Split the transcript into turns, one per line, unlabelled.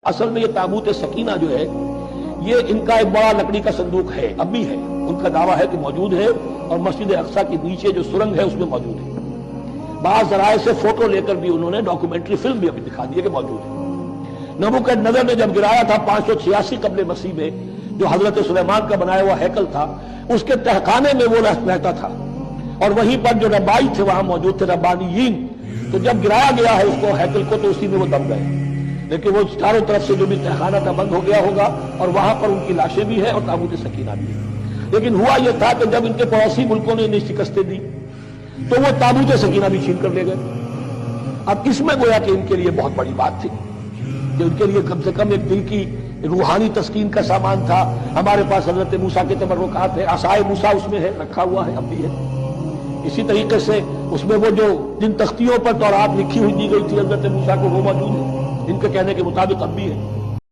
اصل میں یہ تابوت سکینہ جو ہے یہ ان کا ایک بڑا لکڑی کا صندوق ہے، اب بھی ہے، ان کا دعویٰ ہے کہ موجود ہے، اور مسجد اقصیٰ کے نیچے جو سرنگ ہے اس میں موجود ہے۔ بعض ذرائع سے فوٹو لے کر بھی انہوں نے ڈاکومنٹری فلم بھی ابھی دکھا دی ہے کہ موجود ہے۔ نبوکدنضر نے جب گرایا تھا 586 قبل مسیح میں، جو حضرت سلیمان کا بنایا ہوا ہیکل تھا، اس کے تہخانے میں وہ رہتا تھا، اور وہیں پر جو ربائی تھے وہاں موجود تھے، ربانیین۔ تو جب گرایا گیا ہے اس کو ہیکل کو، تو اسی میں وہ دب گئے، لیکن وہ چاروں طرف سے جو بھی تہخانہ تھا بند ہو گیا ہوگا، اور وہاں پر ان کی لاشیں بھی ہیں اور تابوت سکینہ بھی ہے۔ لیکن ہوا یہ تھا کہ جب ان کے پڑوسی ملکوں نے انہیں شکستیں دی تو وہ تابوت سکینہ بھی چھین کر لے گئے۔ اب اس میں گویا کہ ان کے لیے بہت بڑی بات تھی کہ ان کے لیے کم سے کم ایک دل کی روحانی تسکین کا سامان تھا۔ ہمارے پاس حضرت موسیٰ کے تبرکات ہیں، عصائے موسیٰ اس میں ہے، رکھا ہوا ہے، اب بھی ہے۔ اسی طریقے سے اس میں وہ جو جن تختیوں پر تورات لکھی ہوئی دی گئی تھی حضرت موسیٰ کو، وہ موجود ہے، ان کے کہنے کے مطابق اب بھی ہے۔